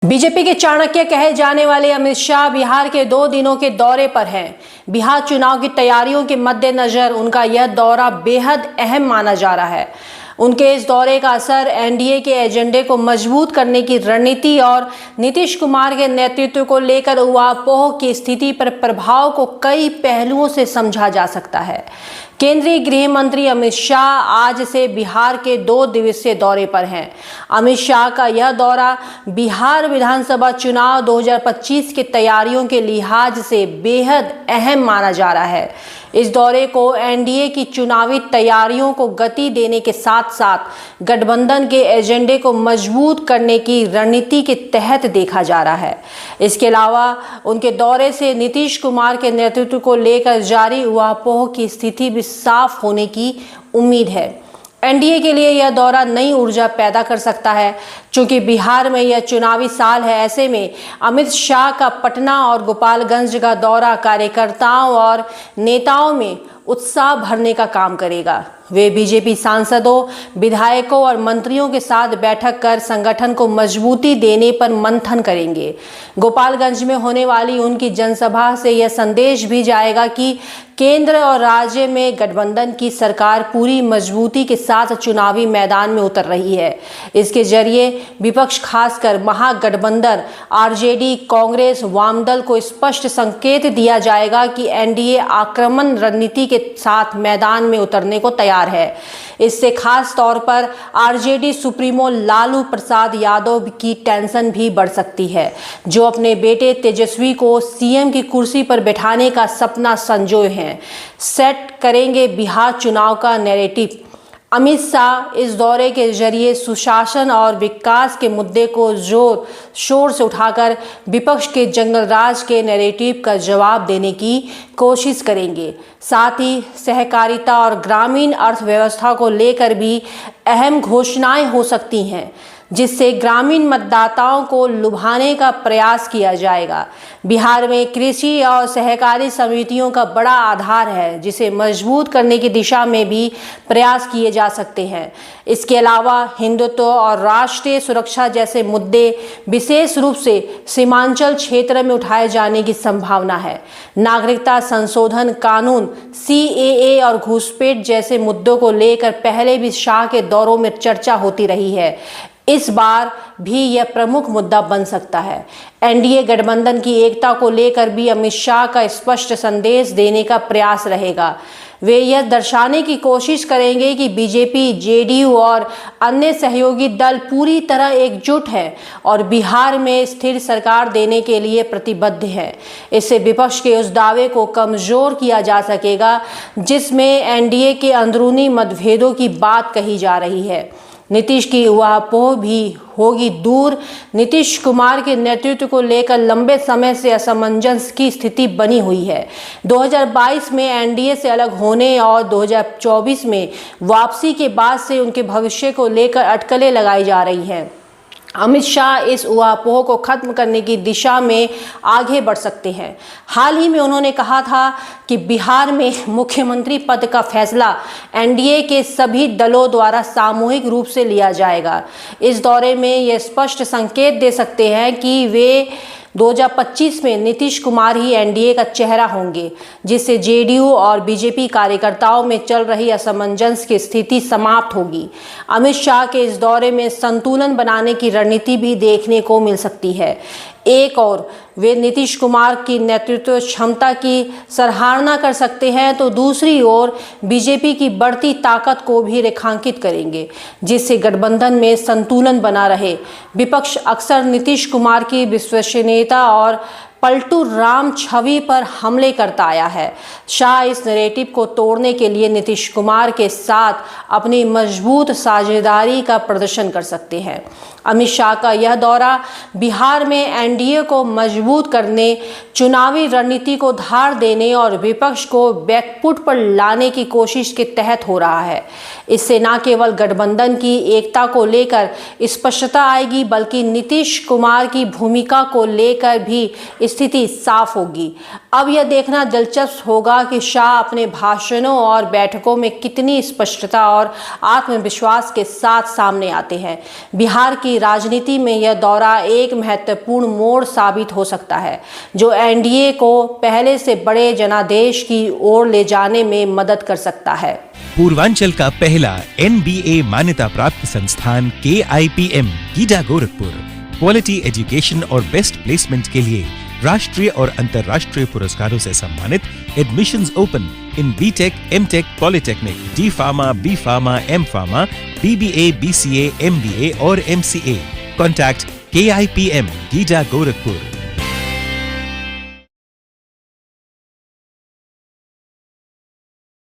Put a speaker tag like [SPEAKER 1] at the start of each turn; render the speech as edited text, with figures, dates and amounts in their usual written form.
[SPEAKER 1] BJP के चाणक्य कहे जाने वाले अमित शाह बिहार के 2 दिनों के दौरे पर हैं। बिहार चुनाव की तैयारियों के मद्देनजर उनका यह दौरा बेहद अहम माना जा रहा है। उनके इस दौरे का असर एनडीए के एजेंडे को मजबूत करने की रणनीति और नीतीश कुमार के नेतृत्व को लेकर ऊहापोह की स्थिति पर प्रभाव को कई पहलुओं से समझा जा सकता है। केंद्रीय गृह मंत्री अमित शाह आज से बिहार के 2 दिवसीय दौरे पर हैं। अमित शाह का यह दौरा बिहार विधानसभा चुनाव 2025 की तैयारियों के लिहाज से बेहद अहम माना जा रहा है। इस दौरे को एनडीए की चुनावी तैयारियों को गति देने के साथ साथ गठबंधन के एजेंडे को मजबूत करने की रणनीति के तहत देखा जा रहा है। इसके अलावा उनके दौरे से नीतीश कुमार के नेतृत्व को लेकर जारी ऊहापोह की स्थिति भी साफ होने की उम्मीद है। एनडीए के लिए यह दौरा नई ऊर्जा पैदा कर सकता है। चूंकि बिहार में यह चुनावी साल है, ऐसे में अमित शाह का पटना और गोपालगंज का दौरा कार्यकर्ताओं और नेताओं में उत्साह भरने का काम करेगा। वे बीजेपी सांसदों, विधायकों और मंत्रियों के साथ बैठक कर संगठन को मजबूती देने पर मंथन करेंगे। गोपालगंज में होने वाली उनकी जनसभा से यह संदेश भी जाएगा कि केंद्र और राज्य में गठबंधन की सरकार पूरी मजबूती के साथ चुनावी मैदान में उतर रही है। इसके जरिए विपक्ष, खासकर महागठबंधन आरजेडी, कांग्रेस, वामदल को स्पष्ट संकेत दिया जाएगा कि एनडीए आक्रमण रणनीति के साथ मैदान में उतरने को तैयार है। इससे खास तौर पर आरजेडी सुप्रीमो लालू प्रसाद यादव की टेंशन भी बढ़ सकती है, जो अपने बेटे तेजस्वी को सीएम की कुर्सी पर बैठाने का सपना संजोए हैं। सेट करेंगे बिहार चुनाव का नैरेटिव। अमित शाह इस दौरे के जरिए सुशासन और विकास के मुद्दे को जोर शोर से उठाकर विपक्ष के जंगल राज के नैरेटिव का जवाब देने की कोशिश करेंगे। साथ ही सहकारिता और ग्रामीण अर्थव्यवस्था को लेकर भी अहम घोषणाएं हो सकती हैं, जिससे ग्रामीण मतदाताओं को लुभाने का प्रयास किया जाएगा। बिहार में कृषि और सहकारी समितियों का बड़ा आधार है, जिसे मजबूत करने की दिशा में भी प्रयास किए जा सकते हैं। इसके अलावा हिंदुत्व और राष्ट्रीय सुरक्षा जैसे मुद्दे विशेष रूप से सीमांचल क्षेत्र में उठाए जाने की संभावना है। नागरिकता संशोधन कानून, सीएए और घुसपैठ जैसे मुद्दों को लेकर पहले भी शाह के दौरों में चर्चा होती रही है। इस बार भी यह प्रमुख मुद्दा बन सकता है। एनडीए गठबंधन की एकता को लेकर भी अमित शाह का स्पष्ट संदेश देने का प्रयास रहेगा। वे यह दर्शाने की कोशिश करेंगे कि बीजेपी, जेडीयू और अन्य सहयोगी दल पूरी तरह एकजुट हैं और बिहार में स्थिर सरकार देने के लिए प्रतिबद्ध है। इससे विपक्ष के उस दावे को कमजोर किया जा सकेगा जिसमें एनडीए के अंदरूनी मतभेदों की बात कही जा रही है। नीतीश की ऊहापोह भी होगी दूर। नीतीश कुमार के नेतृत्व को लेकर लंबे समय से असमंजस की स्थिति बनी हुई है। 2022 में एनडीए से अलग होने और 2024 में वापसी के बाद से उनके भविष्य को लेकर अटकलें लगाई जा रही हैं। अमित शाह इस ऊहापोह को खत्म करने की दिशा में आगे बढ़ सकते हैं। हाल ही में उन्होंने कहा था कि बिहार में मुख्यमंत्री पद का फैसला एनडीए के सभी दलों द्वारा सामूहिक रूप से लिया जाएगा। इस दौरे में ये स्पष्ट संकेत दे सकते हैं कि वे 2025 में नीतीश कुमार ही एनडीए का चेहरा होंगे, जिससे जेडीयू और बीजेपी कार्यकर्ताओं में चल रही असमंजस की स्थिति समाप्त होगी। अमित शाह के इस दौरे में संतुलन बनाने की रणनीति भी देखने को मिल सकती है। एक और वे नीतीश कुमार की नेतृत्व क्षमता की सराहना कर सकते हैं, तो दूसरी ओर बीजेपी की बढ़ती ताकत को भी रेखांकित करेंगे, जिससे गठबंधन में संतुलन बना रहे। विपक्ष अक्सर नीतीश कुमार की विश्वसनीयता और पलटू राम छवि पर हमले करता आया है। शाह इस नैरेटिव को तोड़ने के लिए नीतीश कुमार के साथ अपनी मजबूत साझेदारी का प्रदर्शन कर सकते हैं। अमित शाह का यह दौरा बिहार में एनडीए को मजबूत करने, चुनावी रणनीति को धार देने और विपक्ष को बैकफुट पर लाने की कोशिश के तहत हो रहा है। इससे न केवल गठबंधन की एकता को लेकर स्पष्टता आएगी, बल्कि नीतीश कुमार की भूमिका को लेकर भी स्थिति साफ होगी। अब यह देखना दिलचस्प होगा कि शाह अपने भाषणों और बैठकों में कितनी स्पष्टता और आत्मविश्वास के साथ सामने आते हैं। बिहार की राजनीति में यह दौरा एक महत्वपूर्ण मोड़ साबित हो सकता है, जो एनडीए को पहले से बड़े जनादेश की ओर ले जाने में मदद कर सकता है।
[SPEAKER 2] पूर्वांचल का पहला NBA मान्यता प्राप्त संस्थान KIPM Gida Gorakhpur quality education और बेस्ट प्लेसमेंट के लिए राष्ट्रीय और अंतर्राष्ट्रीय पुरस्कारों से सम्मानित। Admissions open in B Tech, M Tech, polytechnic, D pharma, B pharma, M pharma, BBA, BCA, MBA और MCA। Contact KIPM Gida Gorakhpur.